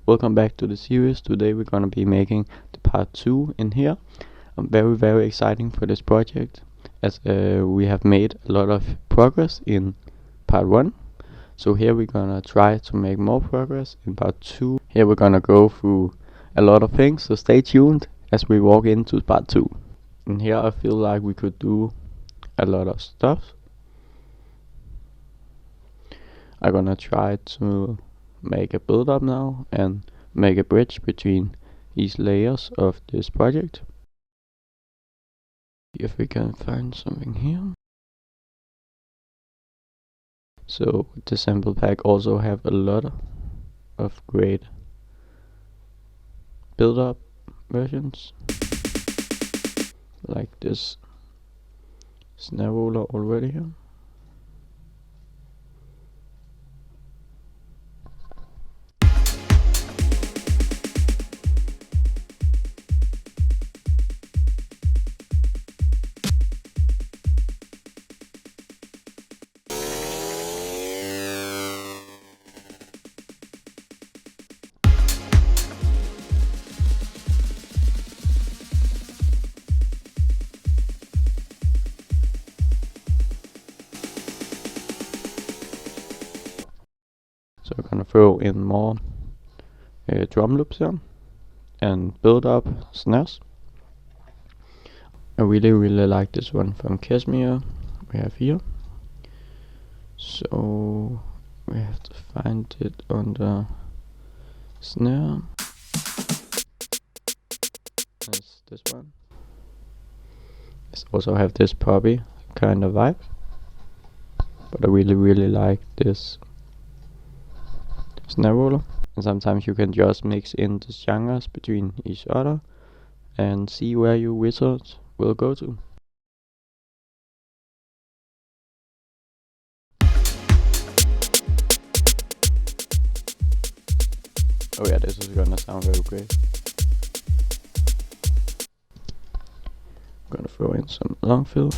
Welcome back to the series. Today we're gonna be making the part 2 in here. I'm very exciting for this project as we have made a lot of progress in part 1. So here we're gonna try to make more progress in part 2. Here we're gonna go through a lot of things, so stay tuned as we walk into part 2. And here I feel like we could do a lot of stuff. I'm gonna try to make a build up now and make a bridge between these layers of this project. If we can find something here. So the sample pack also have a lot of great build up versions, like this snare roller already here. So I'm gonna throw in more drum loops here and build up snares. I really like this one from Casimir we have here. So we have to find it on the snare. That's this one. It also have this poppy kind of vibe, but I really like this snare roller. And sometimes you can just mix in the genres between each other and see where your wizard will go to. Oh yeah, this is gonna sound very great. I'm gonna throw in some long fill.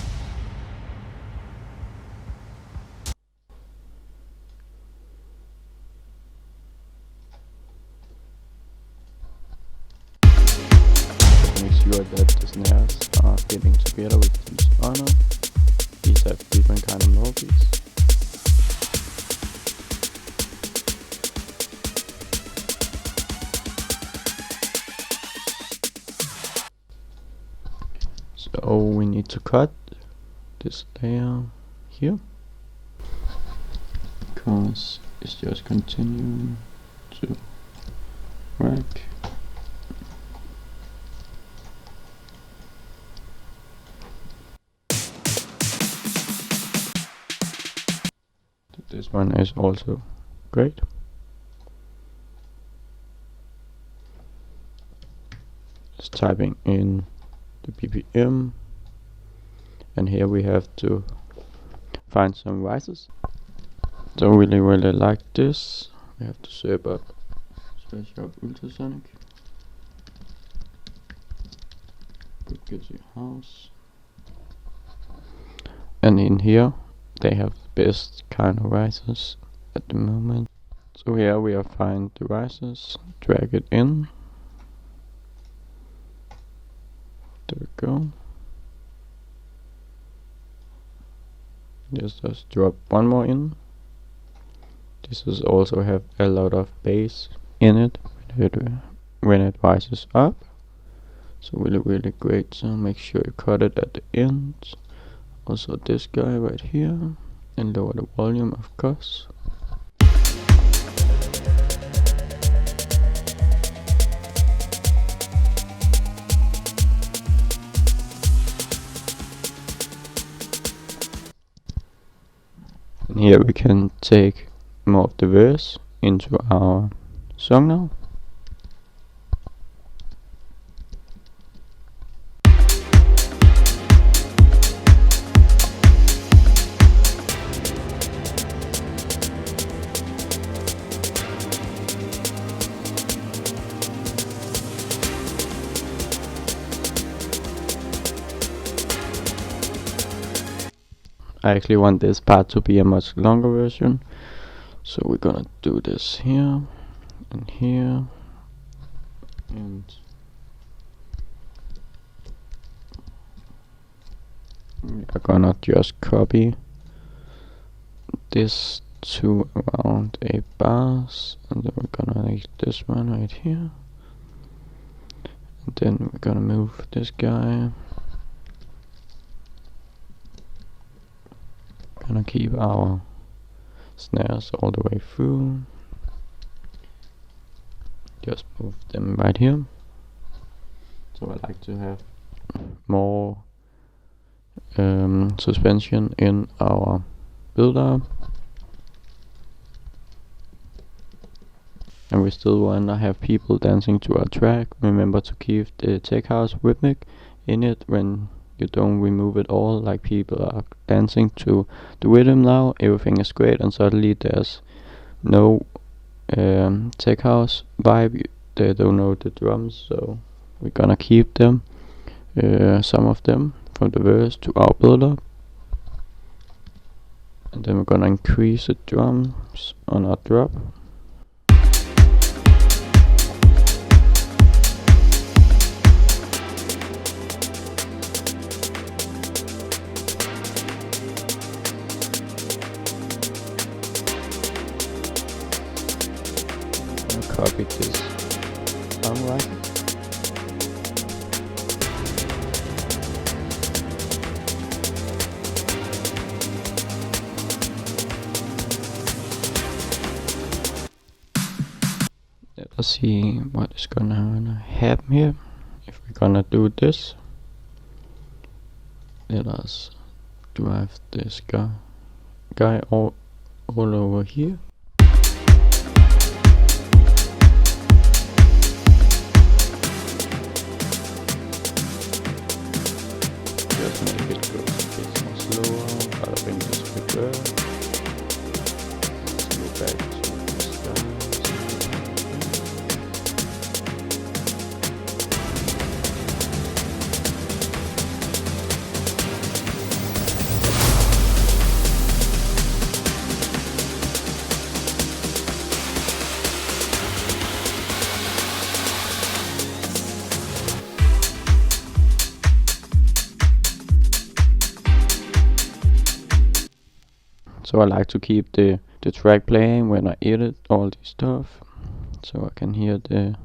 Make sure that the snares are fitting together with each other. These have different kind of melodies. So we need to cut this layer here, because it's just continuing to work. This one is also great. Just typing in the BPM, and here we have to find some rises. So really like this. We have to search up ultrasonic. Get your house, and in here they have the best kind of rises at the moment. So here we have find the rises, drag it in. There we go. Just drop one more in. This is also have a lot of bass in it when it rises up. So really great. So make sure you cut it at the end. Also this guy right here, and lower the volume of course. And here we can take more of the verse into our song now. I actually want this part to be a much longer version, so we're gonna do this here and here. and we are gonna just copy this to around 8 bars, and then we're gonna make this one right here, and then we're gonna move this guy. Gonna keep our snares all the way through. Just move them right here. So I like to have more suspension in our builder, and we still wanna have people dancing to our track. Remember to keep the tech house rhythmic in it when you don't remove it all, like people are dancing to the rhythm now, everything is great, and suddenly there's no tech house vibe, they don't know the drums, so we're gonna keep them, some of them from the verse to our builder, and then we're gonna increase the drums on our drop. Copy this unlike. Let's see what is gonna happen here if we're gonna do this. Let us drive this guy all over here. Just make it go a bit more slower. I'll bring this reverb. Let's go back to this guy. So I like to keep the track playing when I edit all this stuff, so I can hear the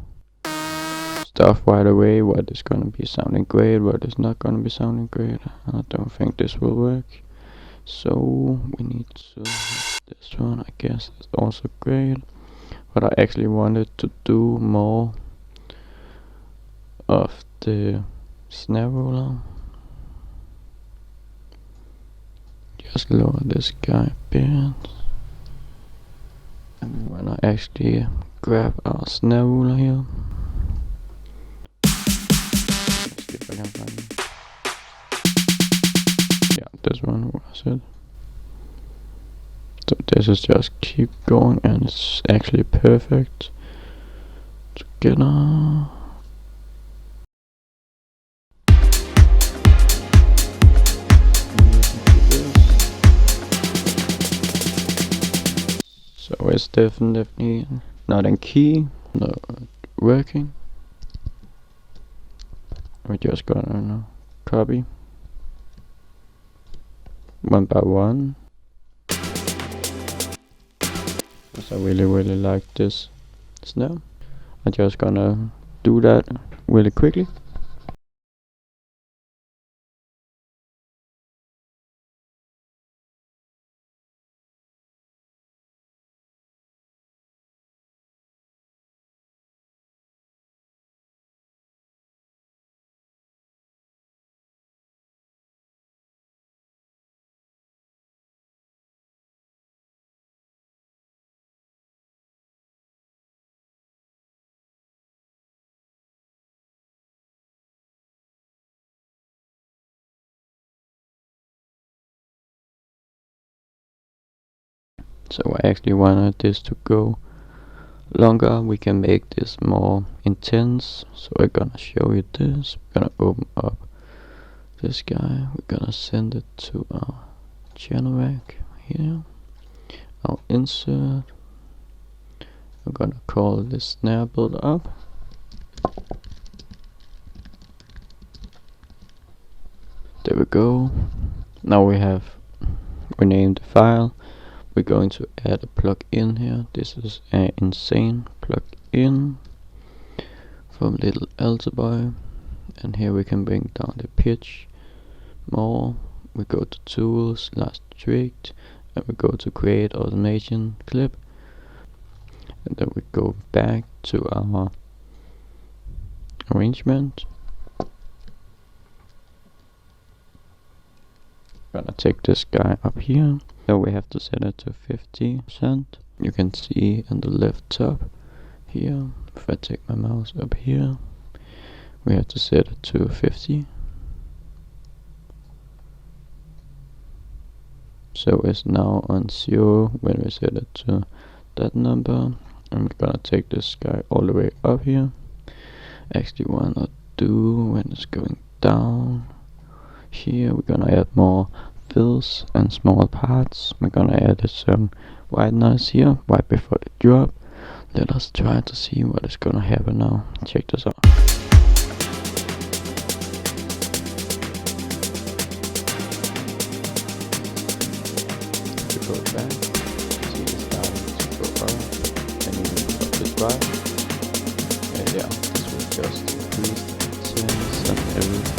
stuff right away, what is gonna be sounding great, what is not gonna be sounding great. I don't think this will work, so we need to this one, I guess, is also great, but I actually wanted to do more of the snare roller. Just lower this guy a bit, and we wanna actually grab our snare ruler here. Let's see if I can find it. Yeah, this one was it. So this is just keep going, and it's actually perfect together. So it's definitely not in key, not working. We're just gonna copy one by one. Because I really like this snare. I'm just gonna do that really quickly. So I actually wanted this to go longer. We can make this more intense. So we're gonna show you this. We're gonna open up this guy. We're gonna send it to our channel rack here. Our insert. I'm gonna call this snare builder up. There we go. Now we have renamed the file. We're going to add a plugin here. This is an insane plugin from Little Altaboy, and here we can bring down the pitch more. We go to tools, last tricked, and we go to create automation clip, and then we go back to our arrangement. Gonna take this guy up here, so we have to set it to 50%. You can see in the left top here, if I take my mouse up here, we have to set it to 50. So it's now on 0 when we set it to that number. I'm gonna take this guy all the way up here. Actually wanna do when it's going down. Here we're gonna add more fills and small parts. We're gonna add some white noise here right before the drop. Let us try to see what is gonna happen now. Check this out. If we go back, see it's starting to go up, and even up this right. And yeah, this will just increase the sense and everything.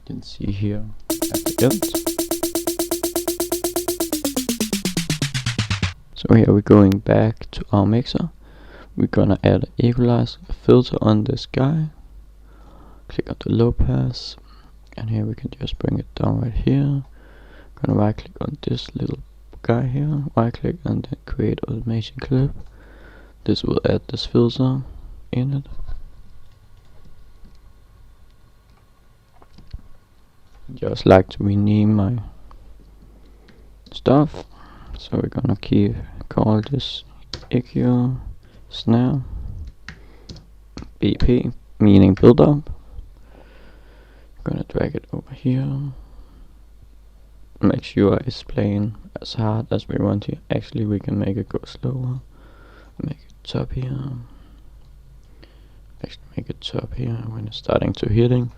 You can see here at the end. So here we're going back to our mixer. We're gonna add an equalizer, a filter on this guy. Click on the low pass, and here we can just bring it down right here. Gonna right click on this little guy here, right click and then create automation clip. This will add this filter in it. Just like to rename my stuff, so we're gonna call this EQ snare BP, meaning build up. Gonna drag it over here. Make sure it's playing as hard as we want here. Actually, we can make it go slower. Make it top here. Actually, make it top here when it's starting to hitting.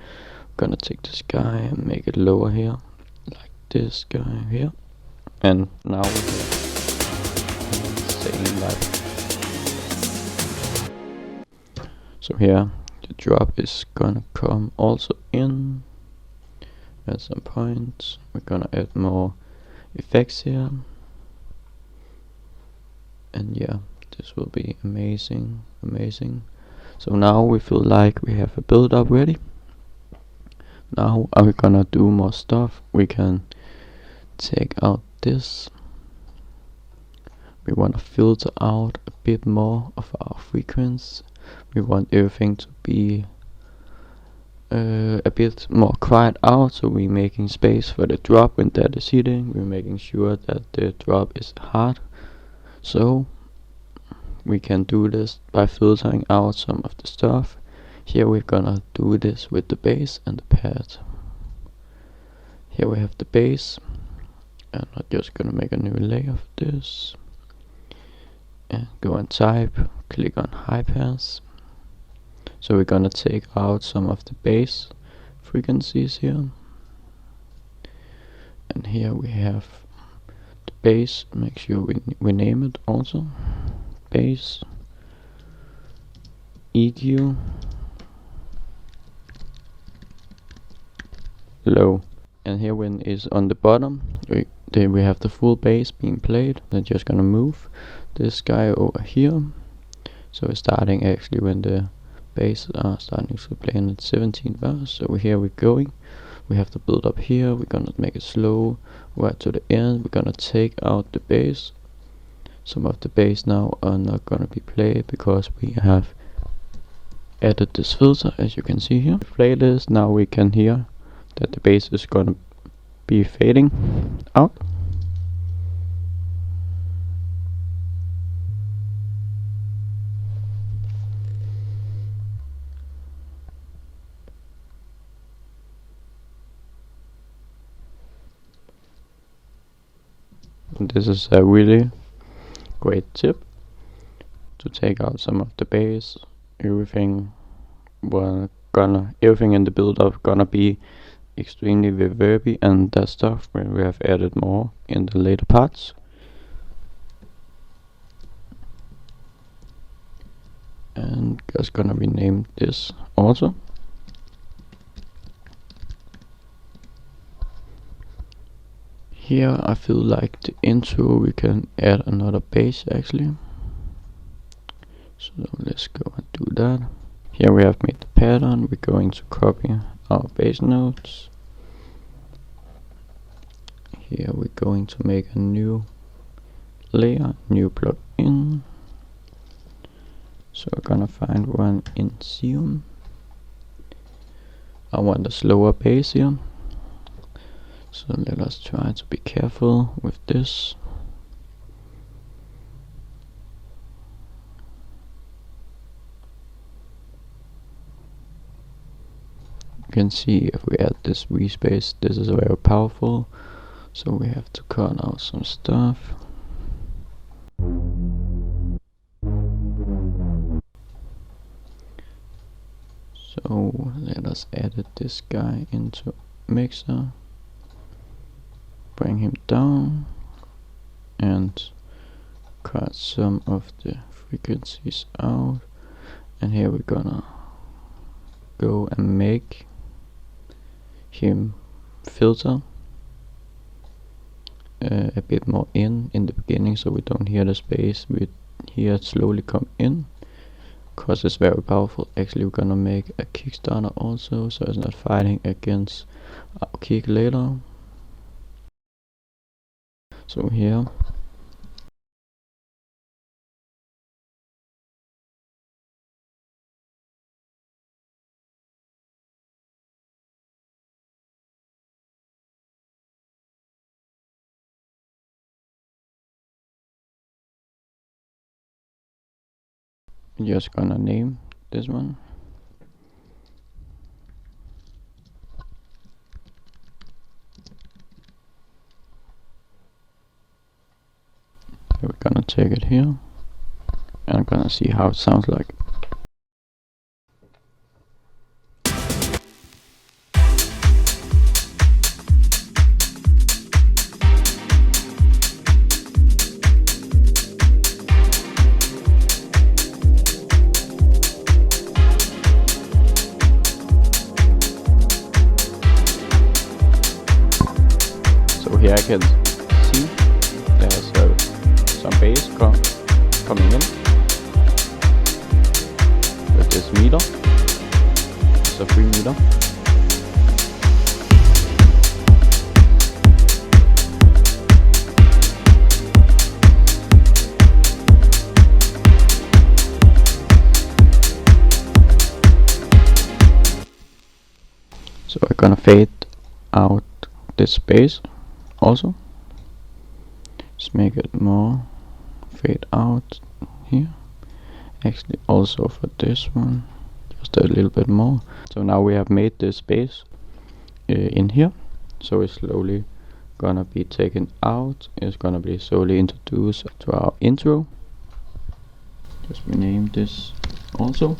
Gonna take this guy and make it lower here, like this guy here. And now we have insane light. So here the drop is gonna come also in at some point. We're gonna add more effects here, and yeah, this will be amazing. So now we feel like we have a build up ready. Now are we gonna do more stuff? We can take out this. We want to filter out a bit more of our frequency. We want everything to be a bit more quiet out, so we're making space for the drop when that is hitting. We're making sure that the drop is hard. So we can do this by filtering out some of the stuff. Here we're gonna do this with the bass and the pad. Here we have the bass, and I'm just gonna make a new layer of this. And go and type, click on high pass. So we're gonna take out some of the bass frequencies here. And here we have the bass. Make sure we name it also. Bass EQ low. And here when it's on the bottom, we have the full bass being played. I'm just gonna move this guy over here, so it's starting actually when the bass are starting to play in the 17th verse. So here we're going. We have the build up here. We're gonna make it slow right to the end. We're gonna take out the bass. Some of the bass now are not gonna be played because we have added this filter, as you can see here. Play this. Now we can hear that the bass is gonna be fading out. This is a really great tip to take out some of the bass. Everything in the build up gonna be extremely reverby and that stuff when we have added more in the later parts. And just gonna rename this also. Here I feel like the intro we can add another bass actually. So let's go and do that. Here we have made the pattern. We're going to copy our bass notes. Here we're going to make a new layer, new plugin. So we're gonna find one in Xeon. I want a slower bass here. So let us try to be careful with this. You can see if we add this V space, this is very powerful. So we have to cut out some stuff. So let us edit this guy into mixer. Bring him down and cut some of the frequencies out, and here we're gonna go and make him filter a bit more in the beginning, so we don't hear the space. We hear it slowly come in, cause it's very powerful. Actually we're gonna make a kickstarter also, so it's not fighting against our kick later. So here I'm just gonna name this one. We're gonna take it here and I'm gonna see how it sounds like. So here I can see there's some bass coming in with this meter. It's a 3 meter. So we're gonna fade out this bass also. Just make it more fade out here. Actually also for this one just a little bit more. So now we have made this bass in here, so it's slowly gonna be taken out. It's gonna be slowly introduced to our intro. Just rename this also.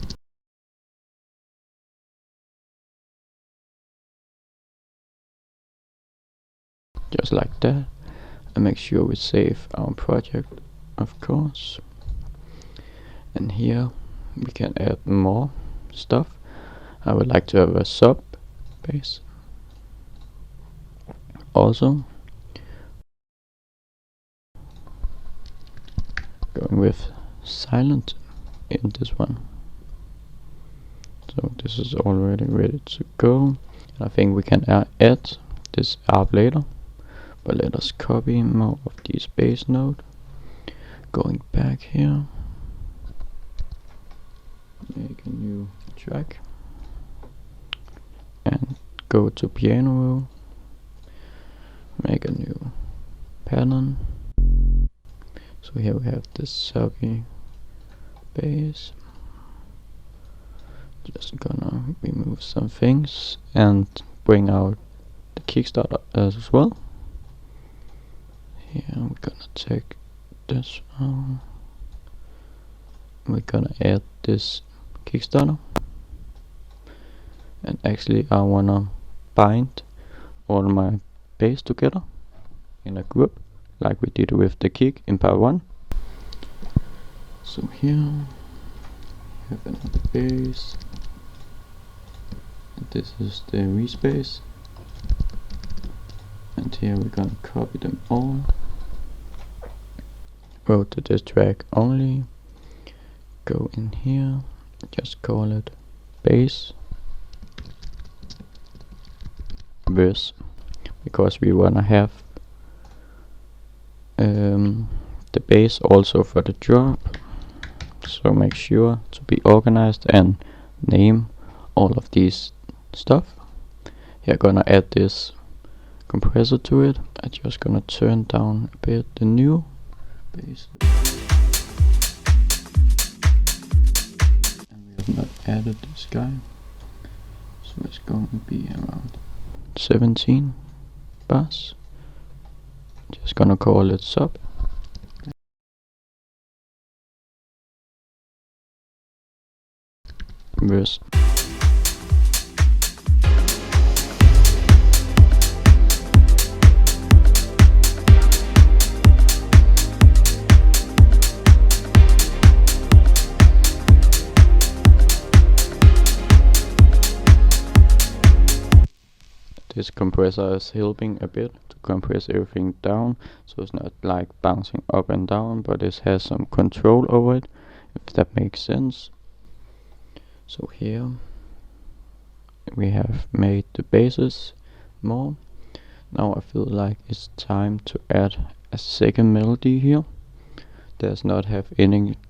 Just like that, and make sure we save our project, of course. And here we can add more stuff. I would like to have a sub bass also, going with silent in this one. So this is already ready to go. I think we can add this arp later, but let us copy more of these bass note. Going back here, make a new track and go to piano roll, make a new pattern. So here we have this subby bass. Just gonna remove some things and bring out the kickstarter as well. here we're gonna take this one. We're gonna add this Kickstarter, and actually I wanna bind all my base together in a group like we did with the kick in part 1. So here we have another base, and this is the respace, and here we're gonna copy them all, go to this track only, go in here, just call it base verse, because we wanna have the base also for the drop. So make sure to be organized and name all of these stuff. Here gonna add this compressor to it. I'm just gonna turn down a bit the new base. And we have not added this guy, so it's going to be around 17 bars. Just gonna call it sub. Verse. This compressor is helping a bit to compress everything down, so it's not like bouncing up and down, but it has some control over it, if that makes sense. So here we have made the bases more. Now I feel like it's time to add a second melody here. Does not have anything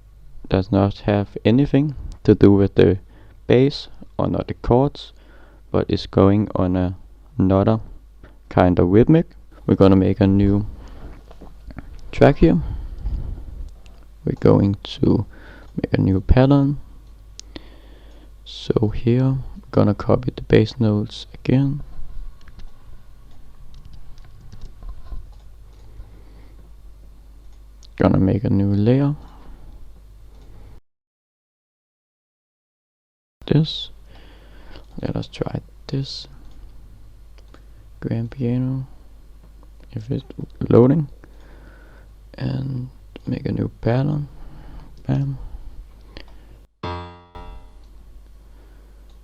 to do with the bass or not the chords, but it's going on another kind of rhythmic. We're gonna make a new track here. We're going to make a new pattern. So here we're gonna copy the bass notes again. Gonna make a new layer. This. Let us try this. Grand piano, if it's loading, and make a new pattern. Bam.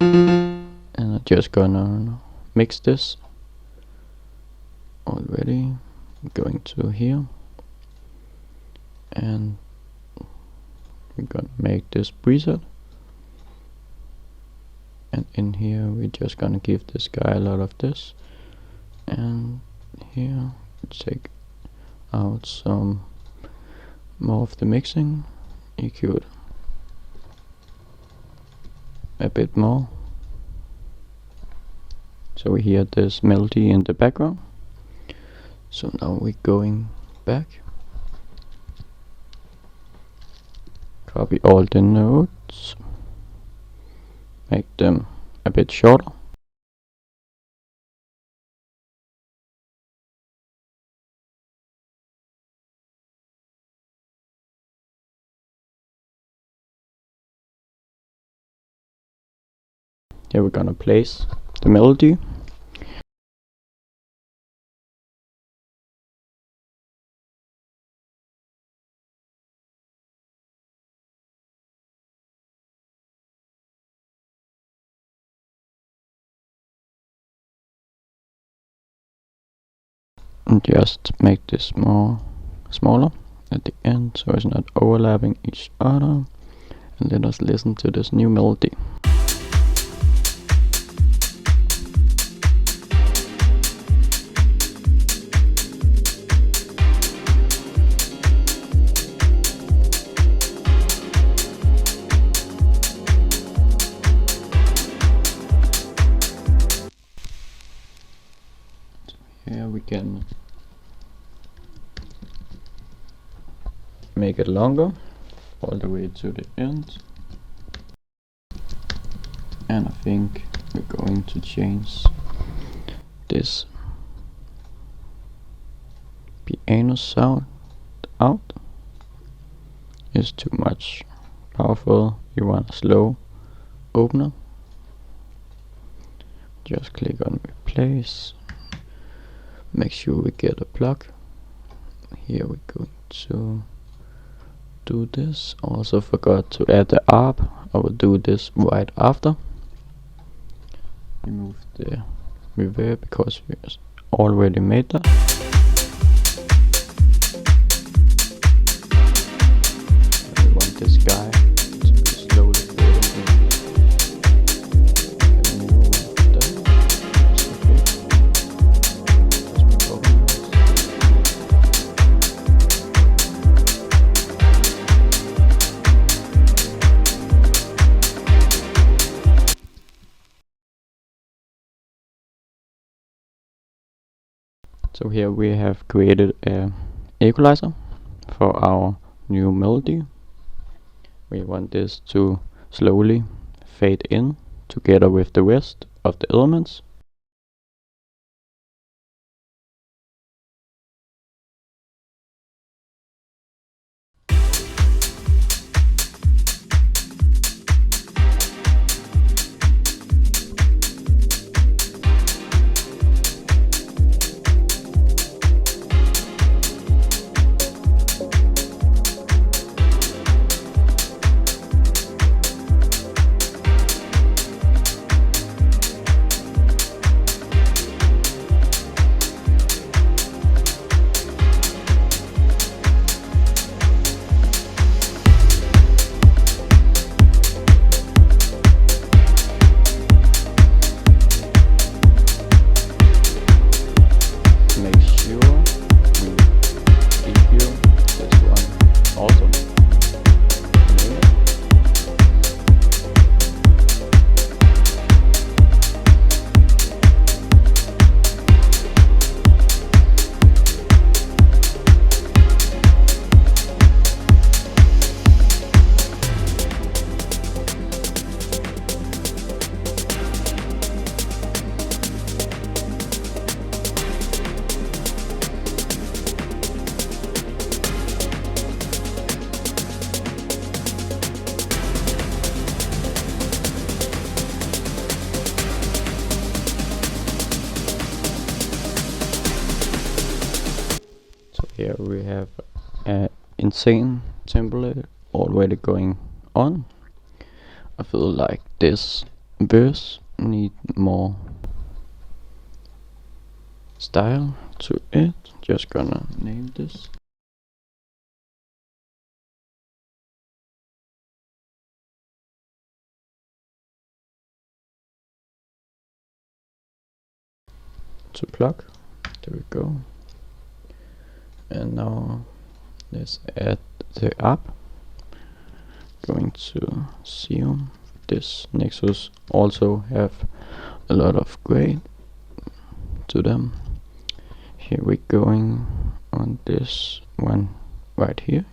And I'm just gonna mix this already. Going to here, and we're gonna make this preset, and in here we're just gonna give this guy a lot of this, and here take out some more of the mixing. EQ a bit more, so we hear this melody in the background. So now we're going back, copy all the notes, make them a bit shorter. Here we're gonna place the melody. And just make this smaller at the end, so it's not overlapping each other. And let us listen to this new melody. Here we can make it longer all the way to the end, and I think we're going to change this piano sound out is too much powerful. You want a slow opener. Just click on replace. Make sure we get a plug. Here we're going to do this. Also forgot to add the ARP. I will do this right after. Remove the reverb because we already made that. And we want this guy to be slowly fading in. So here we have created an equalizer for our new melody. We want this to slowly fade in together with the rest of the elements. Here we have an insane template already going on. I feel like this verse need more style to it. Just gonna name this. To plug. There we go. And now let's add the app. Going to assume this Nexus also have a lot of gray to them. Here we're going on this one right here.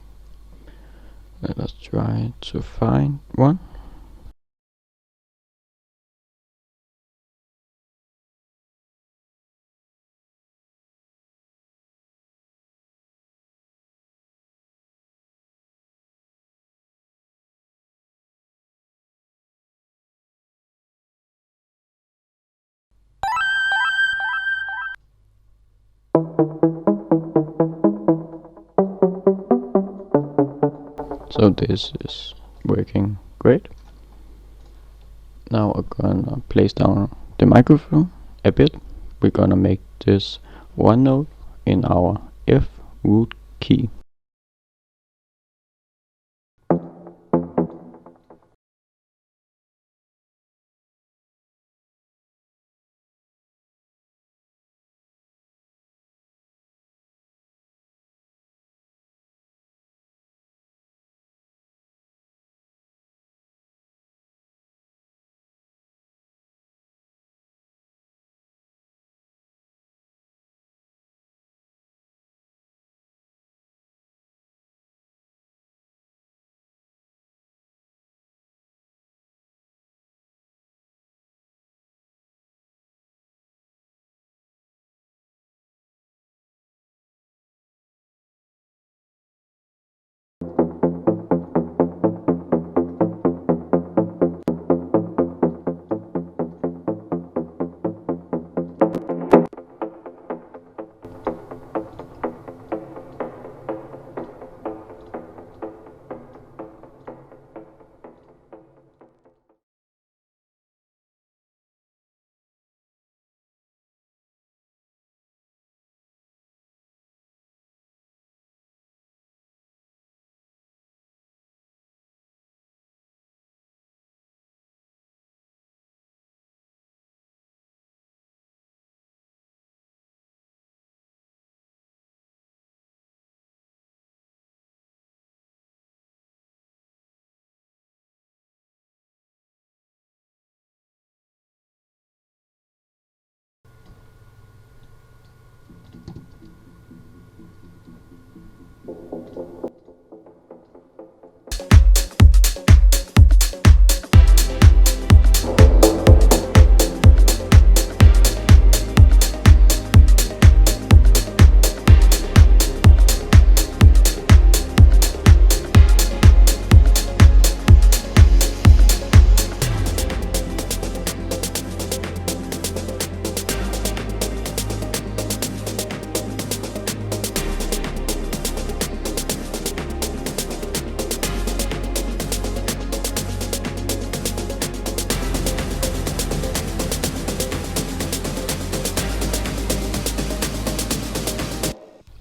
Let us try to find one. So this is working great. Now I'm gonna place down the microphone a bit. We're gonna make this one note in our F root key.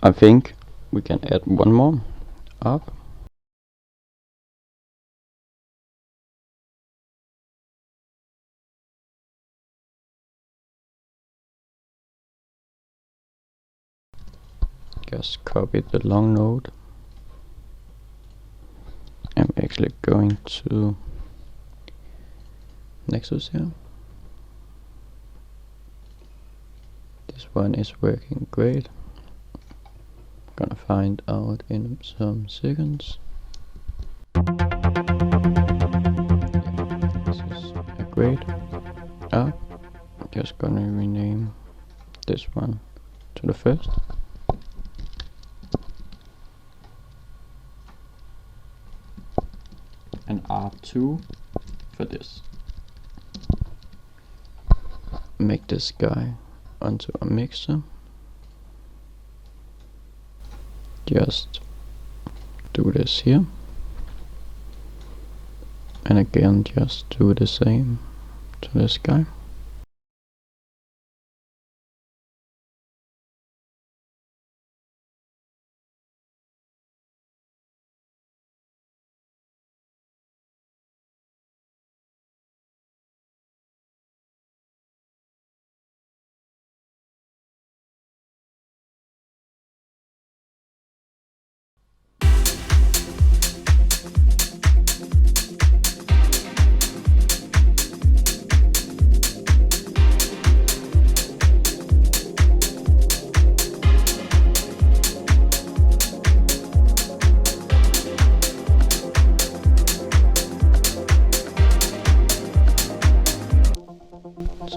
I think we can add one more up. Just copy the long node. I'm actually going to Nexus here. This one is working great. Gonna find out in some seconds. This is a great app. I'm just gonna rename this one to the first. And R2 for this. Make this guy onto a mixer. Just do this here. And again just do the same to this guy.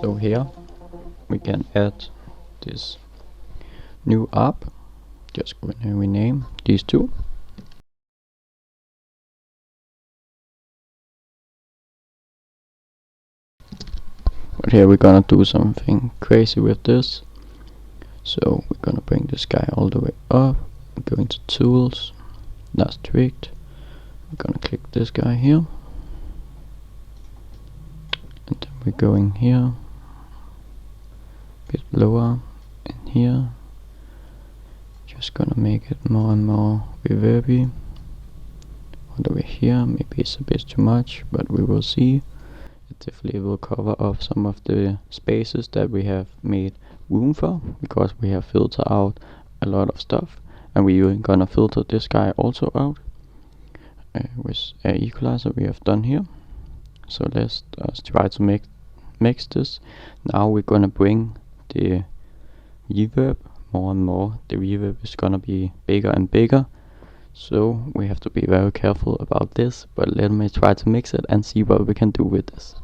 So here we can add this new app. Just gonna rename these two. But here we're gonna do something crazy with this. So we're gonna bring this guy all the way up, going to tools, last tricked. We're gonna click this guy here. And then we're going here, a bit lower, and here. Just gonna make it more and more reverby. All the way here, maybe it's a bit too much, but we will see. It definitely will cover up some of the spaces that we have made room for, because we have filtered out a lot of stuff, and we're gonna filter this guy also out with an equalizer we have done here. So let's try to mix this. Now we're gonna bring the reverb more and more. The reverb is gonna be bigger and bigger, so we have to be very careful about this. But let me try to mix it and see what we can do with this.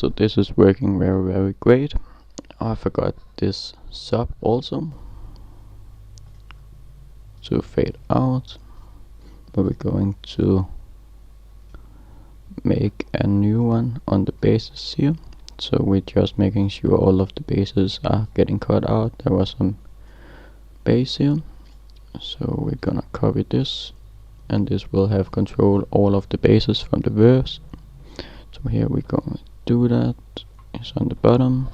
So this is working very great. I forgot this sub also to fade out, but we're going to make a new one on the bases here. So we're just making sure all of the bases are getting cut out. There was some base here, so we're gonna copy this, and this will have control all of the bases from the verse. So here we're going to do that. It's on the bottom.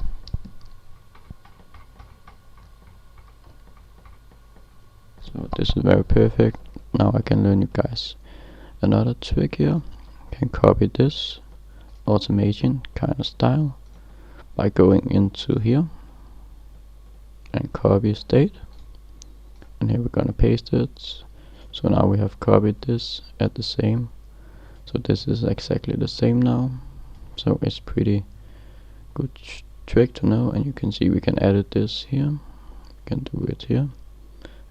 So this is very perfect. Now I can learn you guys another trick here. You can copy this automation kind of style by going into here and copy state, and here we're gonna paste it. So now we have copied this at the same, so this is exactly the same now. So it's pretty good trick to know, and you can see we can edit this here, we can do it here,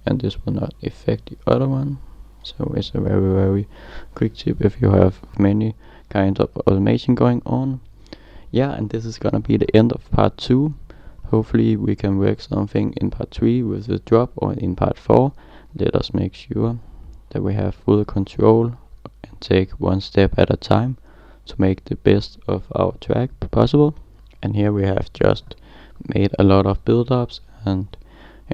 and this will not affect the other one. So it's a very quick tip if you have many kinds of automation going on. Yeah, and this is gonna be the end of part 2. Hopefully we can work something in part 3 with the drop, or in part 4. Let us make sure that we have full control and take one step at a time to make the best of our track possible. And here we have just made a lot of build-ups and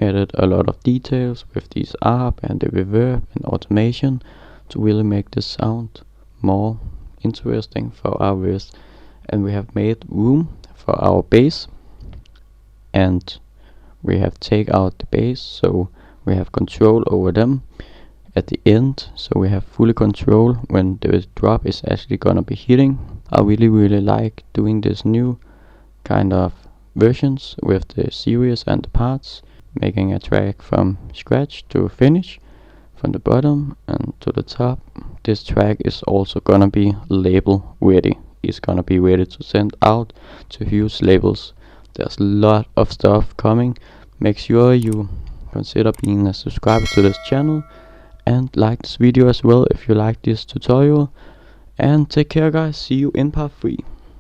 added a lot of details with these ARP and the reverb and automation to really make the sound more interesting for our verse. And we have made room for our bass, and we have take out the bass, so we have control over them at the end, so we have fully control when the drop is actually gonna be hitting. I really like doing this new kind of versions with the series and the parts, making a track from scratch to finish, from the bottom and to the top. This track is also gonna be label ready. It's gonna be ready to send out to huge labels. There's a lot of stuff coming. Make sure you consider being a subscriber to this channel, and like this video as well if you like this tutorial. And take care guys, see you in part 3.